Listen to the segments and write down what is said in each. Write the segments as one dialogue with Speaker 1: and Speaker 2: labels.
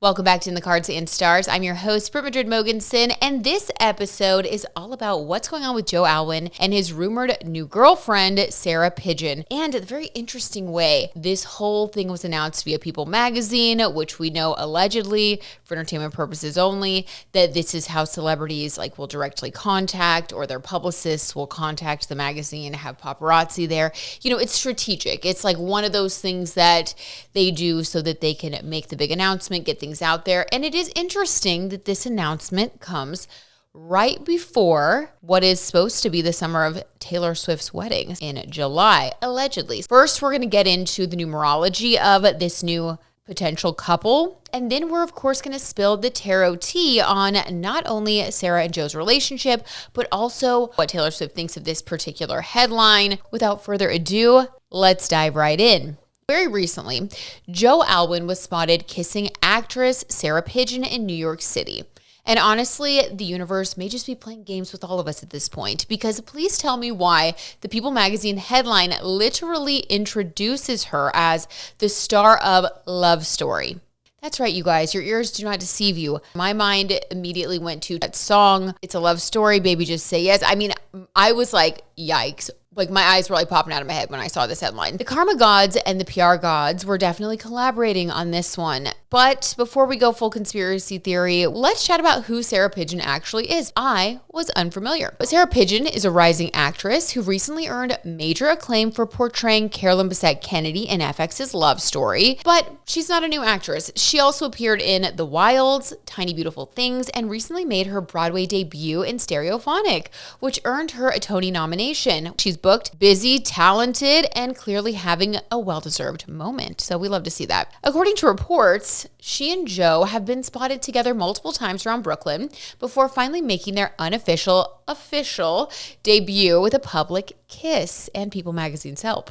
Speaker 1: Welcome back to In the Cards and Stars. I'm your host, Britt Madrid Mogensen, and this episode is all about what's going on with Joe Alwyn and his rumored new girlfriend, Sarah Pidgeon. And the very interesting way this whole thing was announced via People magazine, which we know allegedly, for entertainment purposes only, that this is how celebrities will directly contact, or their publicists will contact the magazine, have paparazzi there. It's strategic. It's like one of those things that they do so that they can make the big announcement, get things out there. And it is interesting that this announcement comes right before what is supposed to be the summer of Taylor Swift's wedding in July, allegedly. First, we're going to get into the numerology of this new potential couple. And then we're, of course, going to spill the tarot tea on not only Sarah and Joe's relationship, but also what Taylor Swift thinks of this particular headline. Without further ado, let's dive right in. Very recently, Joe Alwyn was spotted kissing actress Sarah Pidgeon in New York City. And honestly, the universe may just be playing games with all of us at this point, because please tell me why the People magazine headline literally introduces her as the star of Love Story. That's right, you guys. Your ears do not deceive you. My mind immediately went to that song, It's a Love Story, Baby Just Say Yes. I mean, I was like, yikes. My eyes were popping out of my head when I saw this headline. The karma gods and the PR gods were definitely collaborating on this one. But before we go full conspiracy theory, let's chat about who Sarah Pidgeon actually is. I was unfamiliar. But Sarah Pidgeon is a rising actress who recently earned major acclaim for portraying Carolyn Bessette Kennedy in FX's Love Story. But she's not a new actress. She also appeared in The Wilds, Tiny Beautiful Things, and recently made her Broadway debut in Stereophonic, which earned her a Tony nomination. She's booked, busy, talented, and clearly having a well-deserved moment. So we love to see that. According to reports, she and Joe have been spotted together multiple times around Brooklyn before finally making their official debut with a public kiss and People magazine's help.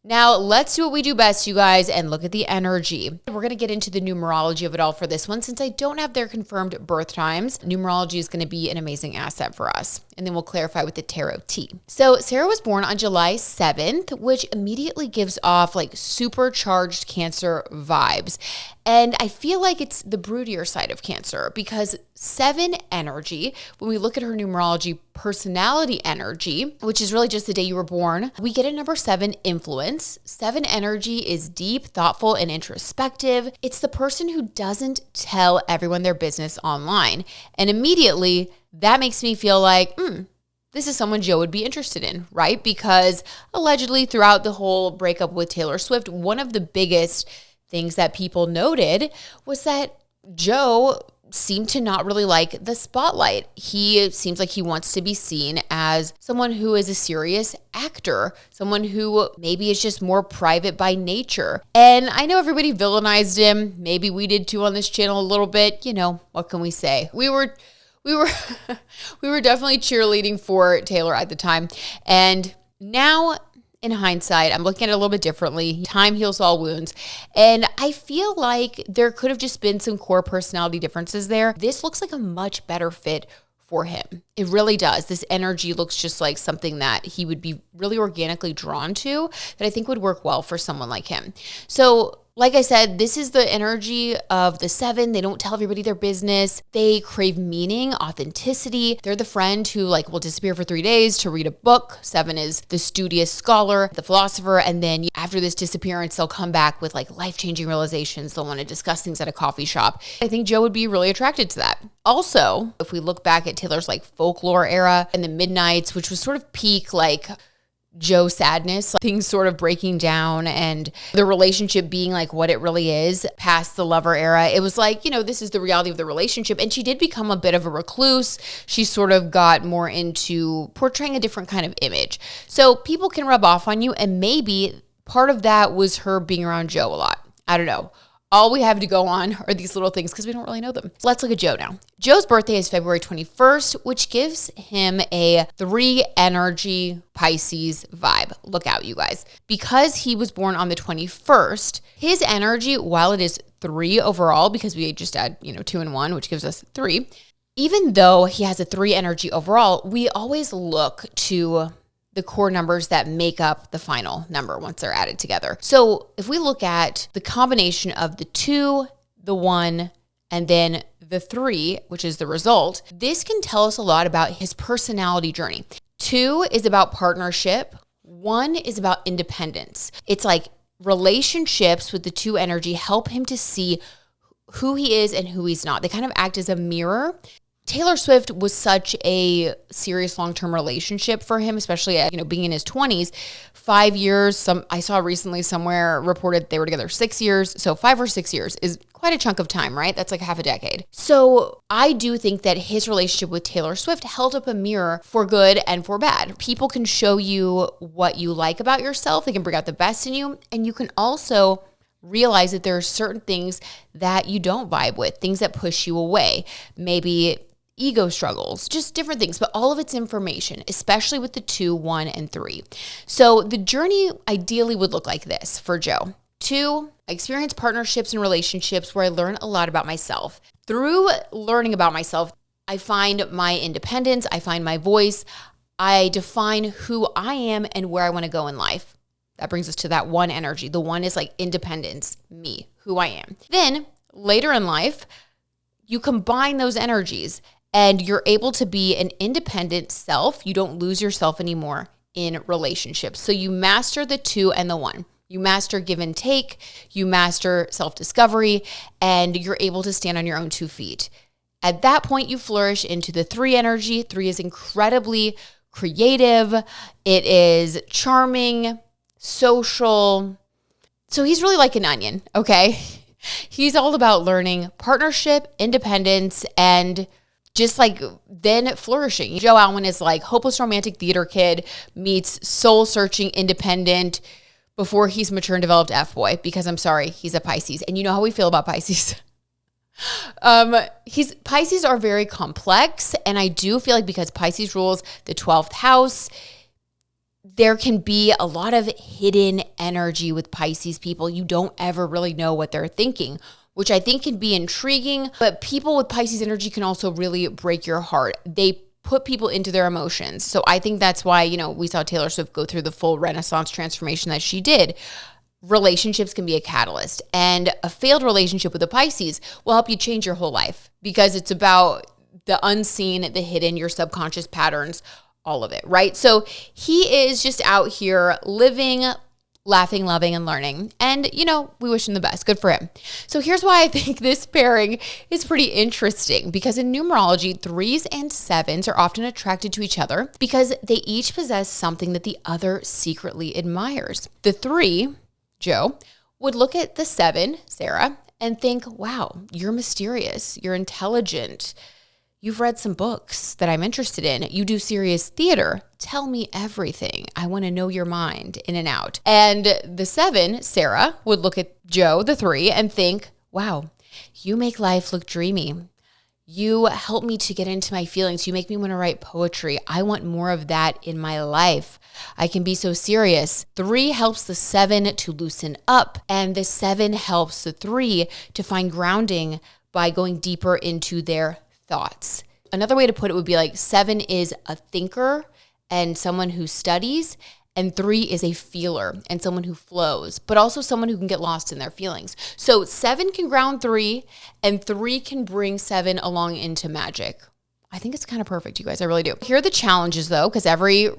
Speaker 1: Now, let's do what we do best, you guys, and look at the energy. We're going to get into the numerology of it all for this one. Since I don't have their confirmed birth times, numerology is going to be an amazing asset for us. And then we'll clarify with the tarot tea. So Sarah was born on July 7th, which immediately gives off supercharged Cancer vibes. And I feel like it's the broodier side of Cancer, because 7 energy, when we look at her numerology personality energy, which is really just the day you were born, we get a number 7 influence. 7 energy is deep, thoughtful, and introspective. It's the person who doesn't tell everyone their business online. And immediately, that makes me feel like, this is someone Joe would be interested in, right? Because allegedly throughout the whole breakup with Taylor Swift, one of the biggest things that people noted was that Joe seemed to not really like the spotlight. He seems like he wants to be seen as someone who is a serious actor, someone who maybe is just more private by nature. And I know everybody villainized him. Maybe we did too on this channel a little bit. What can we say? We were definitely cheerleading for Taylor at the time. And now, in hindsight, I'm looking at it a little bit differently. Time heals all wounds. And I feel like there could have just been some core personality differences there. This looks like a much better fit for him. It really does. This energy looks just like something that he would be really organically drawn to, that I think would work well for someone like him. So, like I said, this is the energy of the 7. They don't tell everybody their business. They crave meaning, authenticity. They're the friend who will disappear for 3 days to read a book. 7 is the studious scholar, the philosopher. And then after this disappearance, they'll come back with life-changing realizations. They'll want to discuss things at a coffee shop. I think Joe would be really attracted to that. Also, if we look back at Taylor's folklore era and the Midnights, which was sort of peak Joe sadness, things sort of breaking down and the relationship being what it really is past the lover era. It was this is the reality of the relationship. And she did become a bit of a recluse. She sort of got more into portraying a different kind of image. So people can rub off on you. And maybe part of that was her being around Joe a lot. I don't know. All we have to go on are these little things because we don't really know them. So let's look at Joe now. Joe's birthday is February 21st, which gives him a 3 energy Pisces vibe. Look out, you guys. Because he was born on the 21st, his energy, while it is 3 overall, because we just add 2 and 1, which gives us 3, even though he has a 3 energy overall, we always look to the core numbers that make up the final number once they're added together. So if we look at the combination of the 2, the 1, and then the 3, which is the result, this can tell us a lot about his personality journey. 2 is about partnership. 1 is about independence. It's like relationships with the 2 energy help him to see who he is and who he's not. They kind of act as a mirror. Taylor Swift was such a serious long-term relationship for him, especially being in his 20s. 5 years, I saw recently somewhere reported they were together 6 years. So 5 or 6 years is quite a chunk of time, right? That's like half a decade. So I do think that his relationship with Taylor Swift held up a mirror for good and for bad. People can show you what you like about yourself. They can bring out the best in you. And you can also realize that there are certain things that you don't vibe with, things that push you away. Maybe ego struggles, just different things, but all of it's information, especially with the 2, 1, and 3. So the journey ideally would look like this for Joe. 2, I experience partnerships and relationships where I learn a lot about myself. Through learning about myself, I find my independence, I find my voice, I define who I am and where I want to go in life. That brings us to that 1 energy. The 1 is like independence, me, who I am. Then later in life, you combine those energies and you're able to be an independent self. You don't lose yourself anymore in relationships. So you master the 2 and the 1. You master give and take, you master self-discovery, and you're able to stand on your own 2 feet. At that point, you flourish into the 3 energy. 3 is incredibly creative. It is charming, social. So he's really like an onion, okay? He's all about learning partnership, independence, and just like then flourishing. Joe Alwyn is like hopeless romantic theater kid meets soul-searching independent before he's mature and developed F-boy, because I'm sorry, he's a Pisces. And you know how we feel about Pisces. Pisces are very complex, and I do feel like because Pisces rules the 12th house, there can be a lot of hidden energy with Pisces people. You don't ever really know what they're thinking, which I think can be intriguing, but people with Pisces energy can also really break your heart. They put people into their emotions. So I think that's why, we saw Taylor Swift go through the full Renaissance transformation that she did. Relationships can be a catalyst, and a failed relationship with a Pisces will help you change your whole life because it's about the unseen, the hidden, your subconscious patterns, all of it, right? So he is just out here living, laughing, loving, and learning. And, we wish him the best. Good for him. So here's why I think this pairing is pretty interesting, because in numerology, 3s and 7s are often attracted to each other because they each possess something that the other secretly admires. The 3, Joe, would look at the 7, Sarah, and think, wow, you're mysterious, you're intelligent, you've read some books that I'm interested in, you do serious theater, tell me everything, I want to know your mind in and out. And the 7, Sarah, would look at Joe, the 3, and think, wow, you make life look dreamy. You help me to get into my feelings. You make me want to write poetry. I want more of that in my life. I can be so serious. 3 helps the 7 to loosen up, and the 7 helps the 3 to find grounding by going deeper into their thoughts. Another way to put it would be like 7 is a thinker and someone who studies, and 3 is a feeler and someone who flows, but also someone who can get lost in their feelings. So 7 can ground 3, and 3 can bring 7 along into magic. I think it's kind of perfect, you guys. I really do. Here are the challenges, though, because every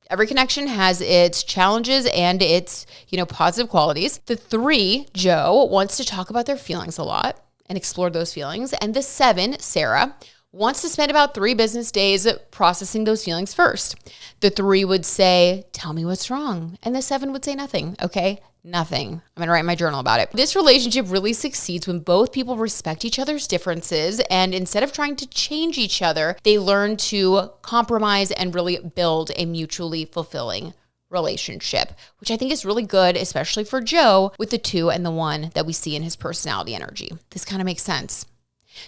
Speaker 1: connection has its challenges and its, positive qualities. The 3, Joe, wants to talk about their feelings a lot and explore those feelings. And the 7, Sarah, wants to spend about 3 business days processing those feelings first. The 3 would say, tell me what's wrong. And the 7 would say nothing. Okay, nothing. I'm going to write in my journal about it. This relationship really succeeds when both people respect each other's differences, and instead of trying to change each other, they learn to compromise and really build a mutually fulfilling relationship, which I think is really good, especially for Joe with the 2 and the 1 that we see in his personality energy. This kind of makes sense.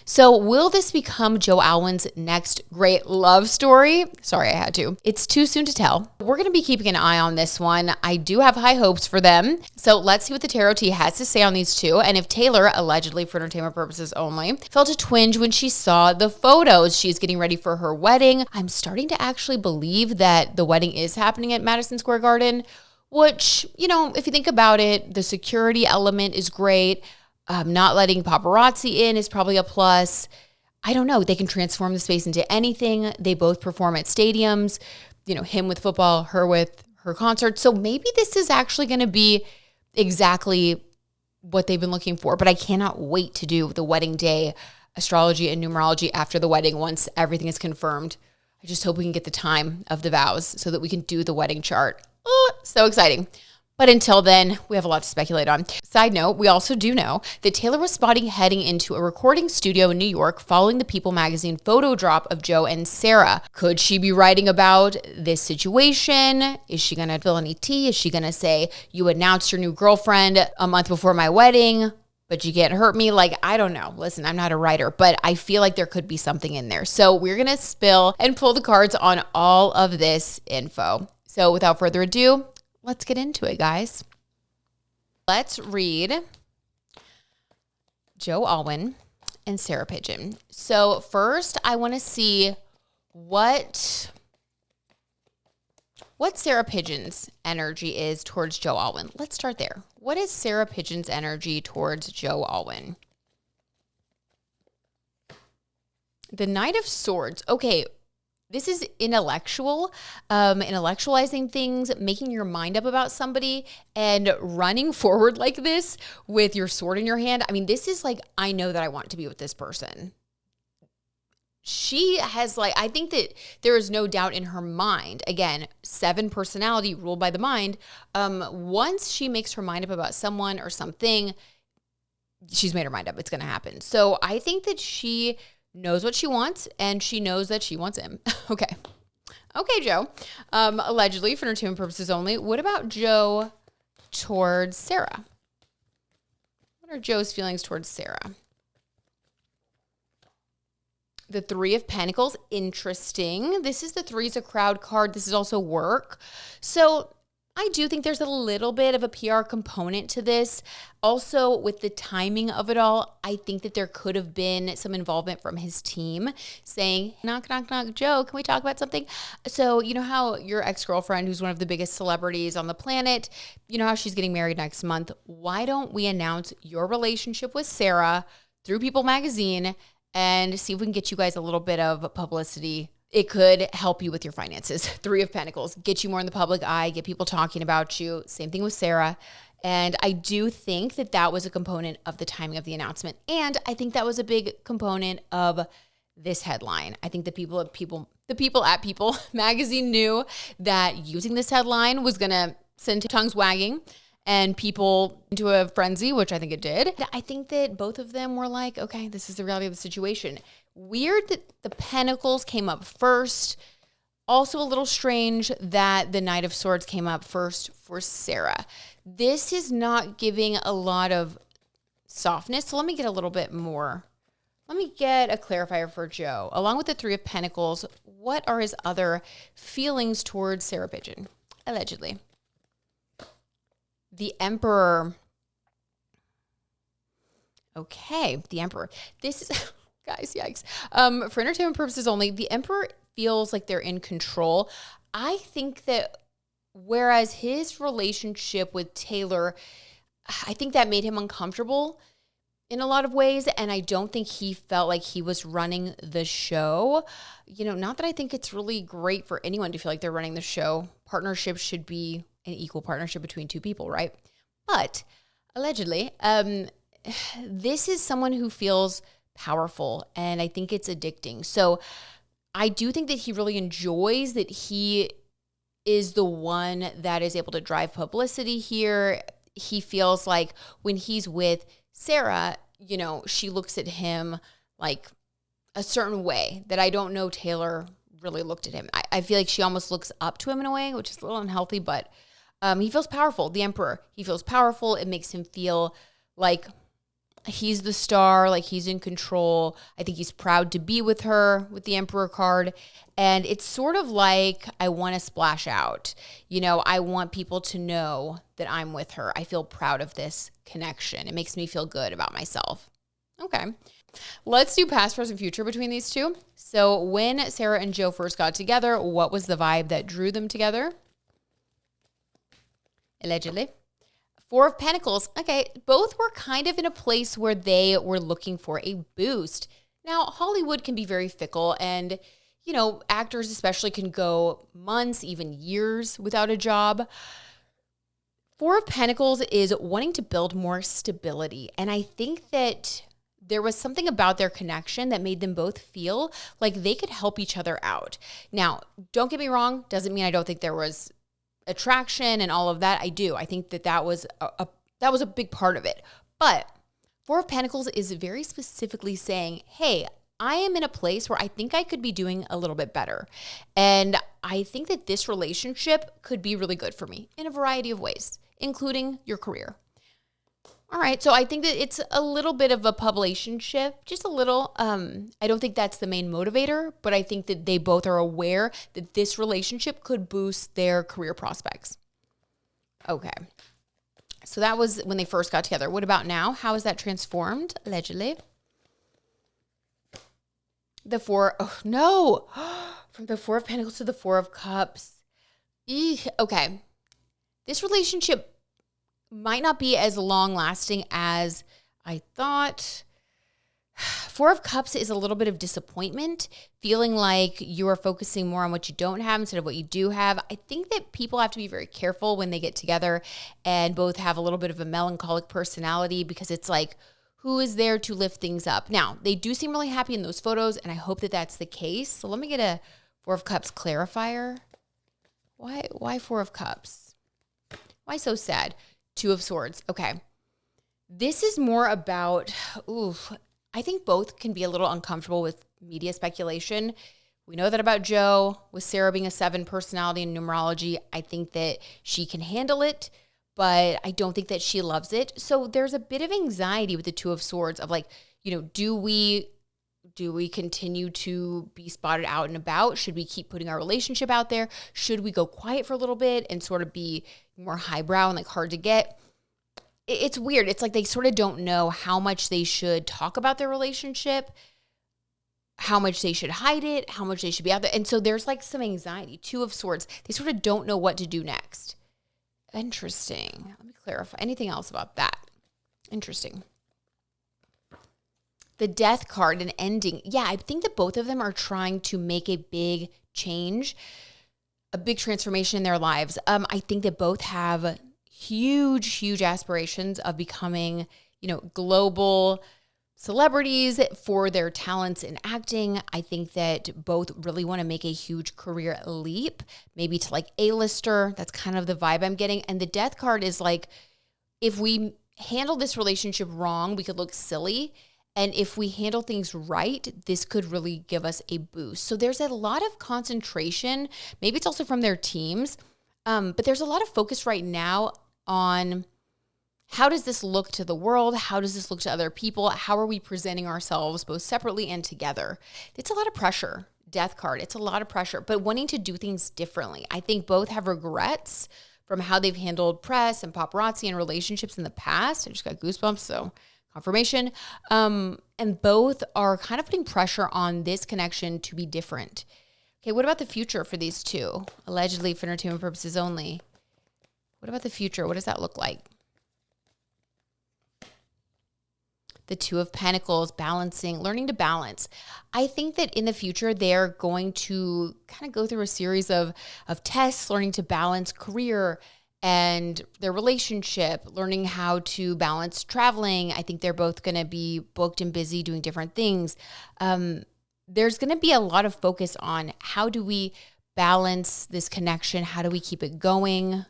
Speaker 1: So will this become Joe Alwyn's next great love story? Sorry, I had to. It's too soon to tell. We're going to be keeping an eye on this one. I do have high hopes for them. So let's see what the Tarot Tea has to say on these 2. And if Taylor, allegedly for entertainment purposes only, felt a twinge when she saw the photos. She's getting ready for her wedding. I'm starting to actually believe that the wedding is happening at Madison Square Garden, which, if you think about it, the security element is great. Not letting paparazzi in is probably a plus. I don't know. They can transform the space into anything. They both perform at stadiums, him with football, her with her concert. So maybe this is actually going to be exactly what they've been looking for. But I cannot wait to do the wedding day astrology and numerology after the wedding once everything is confirmed. I just hope we can get the time of the vows so that we can do the wedding chart. Oh, so exciting. But until then, we have a lot to speculate on. Side note, we also do know that Taylor was spotted heading into a recording studio in New York following the People magazine photo drop of Joe and Sarah. Could she be writing about this situation? Is she going to spill any tea? Is she going to say, you announced your new girlfriend a month before my wedding, but you can't hurt me? I don't know. Listen, I'm not a writer, but I feel like there could be something in there. So we're going to spill and pull the cards on all of this info. So without further ado, let's get into it, guys. Let's read Joe Alwyn and Sarah Pidgeon. So first, I want to see what Sarah Pidgeon's energy is towards Joe Alwyn. Let's start there. What is Sarah Pidgeon's energy towards Joe Alwyn? The Knight of Swords. Okay. This is intellectual, intellectualizing things, making your mind up about somebody and running forward like this with your sword in your hand. I mean, this is I know that I want to be with this person. She has I think that there is no doubt in her mind. Again, 7 personality ruled by the mind. Once she makes her mind up about someone or something, she's made her mind up. It's going to happen. So I think that she knows what she wants, and she knows that she wants him. Okay, Joe. Allegedly, for entertainment purposes only. What about Joe towards Sarah? What are Joe's feelings towards Sarah? The 3 of Pentacles. Interesting. This is the 3's a crowd card. This is also work. So I do think there's a little bit of a PR component to this. Also, with the timing of it all, I think that there could have been some involvement from his team saying, knock, knock, knock, Joe, can we talk about something? So you know how your ex-girlfriend, who's one of the biggest celebrities on the planet, you know how she's getting married next month? Why don't we announce your relationship with Sarah through People magazine and see if we can get you guys a little bit of publicity? It could help you with your finances. 3 of Pentacles, get you more in the public eye, get people talking about you. Same thing with Sarah. And I do think that that was a component of the timing of the announcement. And I think that was a big component of this headline. I think the people at People magazine knew that using this headline was going to send tongues wagging and people into a frenzy, which I think it did. I think that both of them were like, okay, this is the reality of the situation. Weird that the Pentacles came up first. Also a little strange that the Knight of Swords came up first for Sarah. This is not giving a lot of softness. So let me get a little bit more. Let me get a clarifier for Joe. Along with the 3 of Pentacles, what are his other feelings towards Sarah Pidgeon? Allegedly. The Emperor. Okay, the Emperor. This is... Guys, yikes. For entertainment purposes only, the Emperor feels like they're in control. I think that whereas his relationship with Taylor, I think that made him uncomfortable in a lot of ways. And I don't think he felt like he was running the show. Not that I think it's really great for anyone to feel like they're running the show. Partnership should be an equal partnership between 2 people, right? But allegedly, this is someone who feels powerful, and I think it's addicting. So I do think that he really enjoys that he is the one that is able to drive publicity here. He feels like when he's with Sarah, she looks at him like a certain way that I don't know Taylor really looked at him. I feel like she almost looks up to him in a way, which is a little unhealthy, but he feels powerful. The Emperor, he feels powerful. It makes him feel like he's the star, like he's in control. I think he's proud to be with her with the Emperor card. And it's sort of like I want to splash out. I want people to know that I'm with her. I feel proud of this connection. It makes me feel good about myself. Okay. Let's do past, present, future between these two. So when Sarah and Joe first got together, what was the vibe that drew them together? Allegedly. Four of Pentacles. Okay, both were kind of in a place where they were looking for a boost. Now, Hollywood can be very fickle, and actors especially can go months, even years without a job. Four of Pentacles is wanting to build more stability. And I think that there was something about their connection that made them both feel like they could help each other out. Now, don't get me wrong, doesn't mean I don't think there was attraction and all of that. I do. I think that was a big part of it. But Four of Pentacles is very specifically saying, hey, I am in a place where I think I could be doing a little bit better. And I think that this relationship could be really good for me in a variety of ways, including your career. All right, so I think that it's a little bit of a publicationship, just a little. I don't think that's the main motivator, but I think that they both are aware that this relationship could boost their career prospects. Okay, so that was when they first got together. What about now? How is that transformed, allegedly? From the Four of Pentacles to the Four of Cups. Eek. Okay, this relationship might not be as long-lasting as I thought. Four of Cups is a little bit of disappointment, feeling like you are focusing more on what you don't have instead of what you do have. I think that people have to be very careful when they get together and both have a little bit of a melancholic personality, because it's like, who is there to lift things up? Now, they do seem really happy in those photos, and I hope that that's the case. So let me get a Four of Cups clarifier. Why Four of Cups? Why so sad? Two of Swords. Okay. This is more about, I think both can be a little uncomfortable with media speculation. We know that about Joe, with Sarah being a 7 personality in numerology. I think that she can handle it, but I don't think that she loves it. So there's a bit of anxiety with the Two of Swords of like, do we continue to be spotted out and about? Should we keep putting our relationship out there? Should we go quiet for a little bit and sort of be more highbrow and like hard to get? It's weird. It's like they sort of don't know how much they should talk about their relationship, how much they should hide it, how much they should be out there. And so there's like some anxiety. Two of Swords. They sort of don't know what to do next. Interesting. Let me clarify. Anything else about that? Interesting. The Death card, an ending. Yeah, I think that both of them are trying to make a big change, a big transformation in their lives. I think that both have huge aspirations of becoming, global celebrities for their talents in acting. I think that both really want to make a huge career leap, maybe to like A-lister. That's kind of the vibe I'm getting. And the Death card is like, if we handle this relationship wrong, we could look silly. And if we handle things right, this could really give us a boost. So there's a lot of concentration. Maybe it's also from their teams. But there's a lot of focus right now on how does this look to the world? How does this look to other people? How are we presenting ourselves both separately and together? It's a lot of pressure. Death card. It's a lot of pressure, but wanting to do things differently. I think both have regrets from how they've handled press and paparazzi and relationships in the past. I just got goosebumps, so confirmation. And both are kind of putting pressure on this connection to be different. Okay, what about the future for these two? Allegedly for entertainment purposes only. What about the future? What does that look like? The Two of Pentacles, balancing, learning to balance. I think that in the future, they're going to kind of go through a series of tests, learning to balance career and their relationship, learning how to balance traveling. I think they're both going to be booked and busy doing different things. There's going to be a lot of focus on how do we balance this connection? How do we keep it going?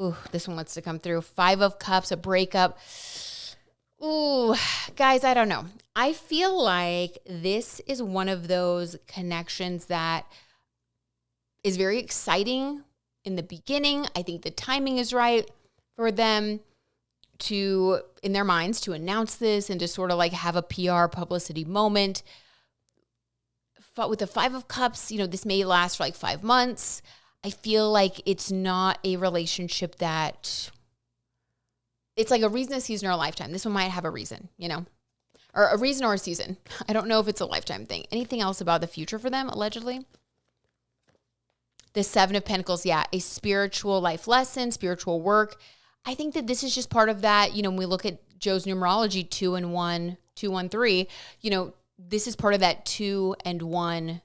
Speaker 1: Ooh, this one wants to come through. Five of Cups, a breakup. Ooh, guys, I don't know. I feel like this is one of those connections that is very exciting in the beginning. I think the timing is right for them to, in their minds, to announce this and to sort of like have a PR publicity moment. With the Five of Cups, this may last for like 5 months. I feel like it's not a relationship that... It's like a reason, a season, or a lifetime. This one might have a reason, or a reason or a season. I don't know if it's a lifetime thing. Anything else about the future for them, allegedly? The Seven of Pentacles, yeah, a spiritual life lesson, spiritual work. I think that this is just part of that, when we look at Joe's numerology, 2 and 1, 2, 1, 3, this is part of that 2 and 1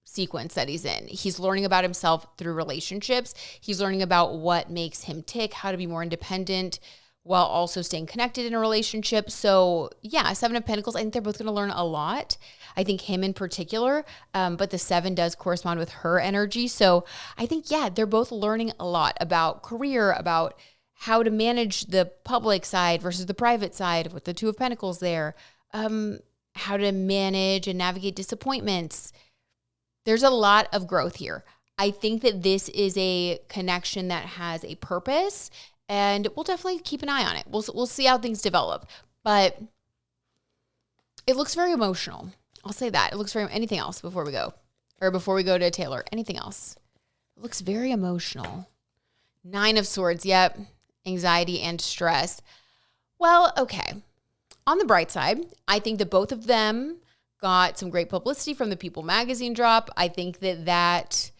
Speaker 1: sequence that he's in. He's learning about himself through relationships. He's learning about what makes him tick, how to be more independent while also staying connected in a relationship. So yeah, 7 of Pentacles, I think they're both going to learn a lot. I think him in particular, but the 7 does correspond with her energy. So I think, yeah, they're both learning a lot about career, about how to manage the public side versus the private side with the 2 of Pentacles there, how to manage and navigate disappointments. There's a lot of growth here. I think that this is a connection that has a purpose, and we'll definitely keep an eye on it. We'll see how things develop, but it looks very emotional. I'll say that. It looks very, anything else before we go to Taylor, anything else? It looks very emotional. 9 of Swords. Yep. Anxiety and stress. Well, okay. On the bright side, I think that both of them got some great publicity from the People magazine drop. I think that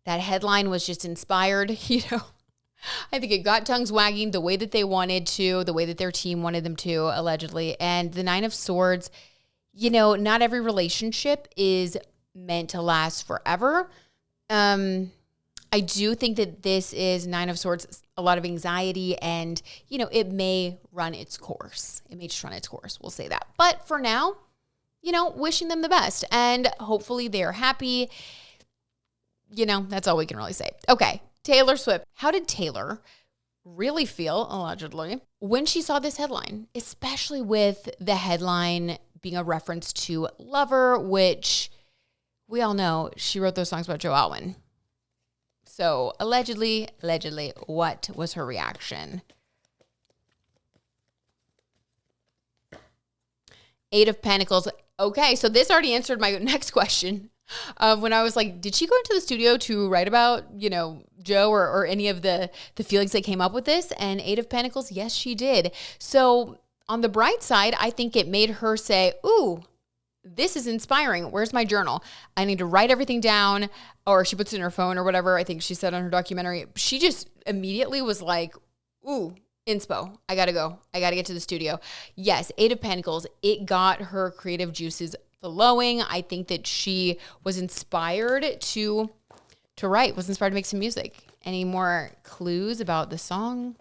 Speaker 1: headline was just inspired, I think it got tongues wagging the way that they wanted to, the way that their team wanted them to, allegedly. And the 9 of Swords, not every relationship is meant to last forever. I do think that this is 9 of Swords, a lot of anxiety, and, it may run its course. It may just run its course. We'll say that. But for now, wishing them the best, and hopefully they're happy. That's all we can really say. Okay. Taylor Swift. How did Taylor really feel, allegedly, when she saw this headline, especially with the headline being a reference to Lover, which we all know she wrote those songs about Joe Alwyn. So allegedly, what was her reaction? 8 of Pentacles. Okay, so this already answered my next question. When I was like, did she go into the studio to write about, Joe or any of the feelings that came up with this? And 8 of Pentacles, yes, she did. So on the bright side, I think it made her say, ooh, this is inspiring. Where's my journal? I need to write everything down. Or she puts it in her phone or whatever. I think she said on her documentary. She just immediately was like, ooh, inspo. I got to go. I got to get to the studio. Yes, 8 of Pentacles. It got her creative juices flowing. I think that she was inspired to write, was inspired to make some music. Any more clues about the song?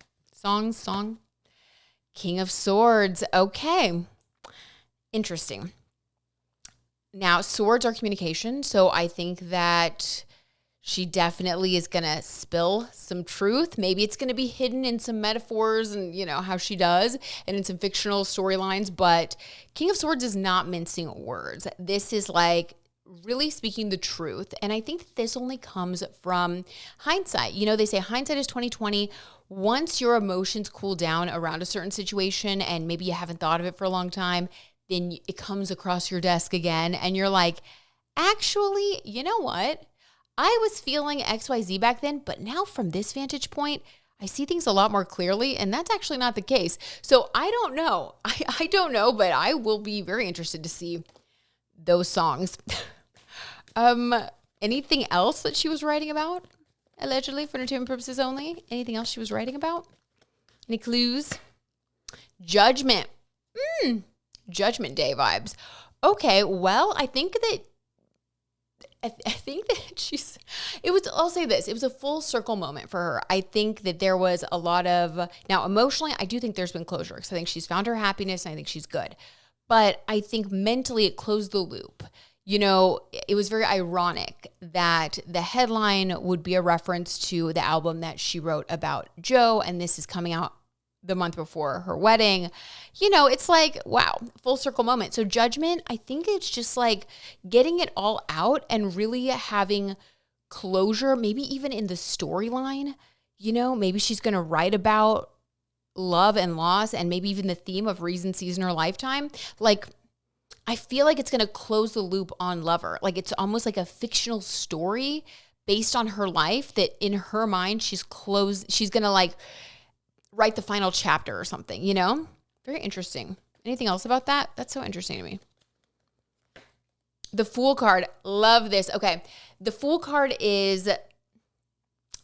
Speaker 1: King of Swords. Okay. Interesting. Now, swords are communication, so I think that she definitely is going to spill some truth. Maybe it's going to be hidden in some metaphors and, how she does, and in some fictional storylines, but King of Swords is not mincing words. This is like really speaking the truth, and I think that this only comes from hindsight. They say hindsight is 20/20. Once your emotions cool down around a certain situation and maybe you haven't thought of it for a long time, then it comes across your desk again and you're like, actually, you know what? I was feeling XYZ back then, but now from this vantage point, I see things a lot more clearly, and that's actually not the case. So I don't know. I don't know, but I will be very interested to see those songs. Anything else that she was writing about? Allegedly, for entertainment purposes only? Anything else she was writing about? Any clues? Judgment. Judgment Day vibes. Okay, well, I think that I'll say this, it was a full circle moment for her. I think that there was a lot of, now emotionally, I do think there's been closure because I think she's found her happiness and I think she's good. But I think mentally it closed the loop. It was very ironic that the headline would be a reference to the album that she wrote about Joe, and this is coming out the month before her wedding. It's like, wow, full circle moment. So Judgment, I think it's just like getting it all out and really having closure, maybe even in the storyline. Maybe she's going to write about love and loss and maybe even the theme of reason, season, or lifetime. Like, I feel like it's going to close the loop on Lover. Like, it's almost like a fictional story based on her life that in her mind, she's going to write the final chapter or something, Very interesting. Anything else about that? That's so interesting to me. The Fool card. Love this. Okay. The Fool card is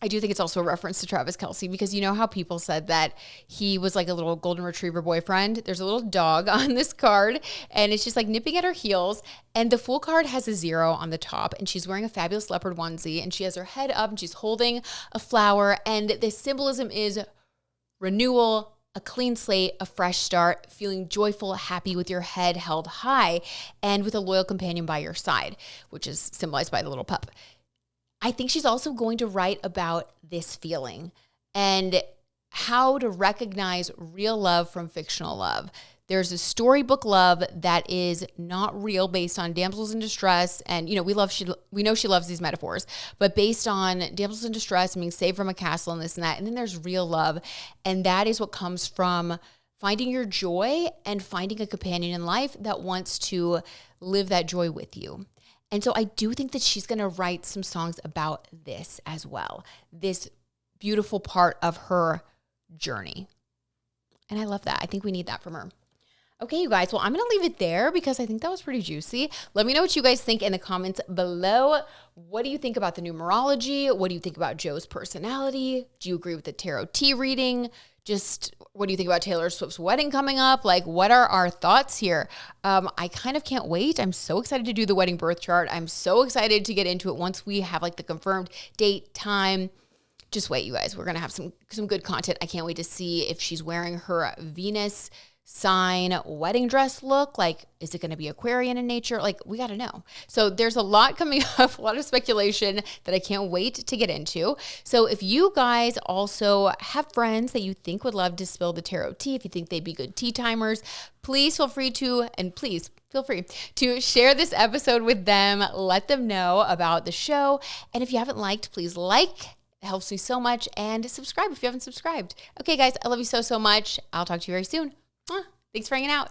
Speaker 1: I do think it's also a reference to Travis Kelce, because you know how people said that he was like a little golden retriever boyfriend? There's a little dog on this card, and it's just like nipping at her heels. And the full card has a 0 on the top, and she's wearing a fabulous leopard onesie, and she has her head up and she's holding a flower. And the symbolism is renewal, a clean slate, a fresh start, feeling joyful, happy with your head held high, and with a loyal companion by your side, which is symbolized by the little pup. I think she's also going to write about this feeling and how to recognize real love from fictional love. There's a storybook love that is not real, based on damsels in distress. And, you know, we know she loves these metaphors, but based on damsels in distress and being saved from a castle and this and that. And then there's real love. And that is what comes from finding your joy and finding a companion in life that wants to live that joy with you. And so I do think that she's going to write some songs about this as well, this beautiful part of her journey. And I love that. I think we need that from her. Okay, you guys, well, I'm going to leave it there because I think that was pretty juicy. Let me know what you guys think in the comments below. What do you think about the numerology? What do you think about Joe's personality? Do you agree with the tarot T reading? Just what do you think about Taylor Swift's wedding coming up? Like, what are our thoughts here? I kind of can't wait. I'm so excited to do the wedding birth chart. I'm so excited to get into it once we have like the confirmed date, time. Just wait, you guys. We're going to have some good content. I can't wait to see if she's wearing her Venus sign wedding dress look. Like, is it going to be Aquarian in nature? Like, we got to know. So there's a lot coming up, a lot of speculation that I can't wait to get into. So if you guys also have friends that you think would love to spill the tarot tea, if you think they'd be good tea timers, please feel free to share this episode with them. Let them know about the show. And if you haven't liked, please like. It helps me so much. And subscribe if you haven't subscribed. Okay, guys, I love you so, so much. I'll talk to you very soon. Thanks for hanging out.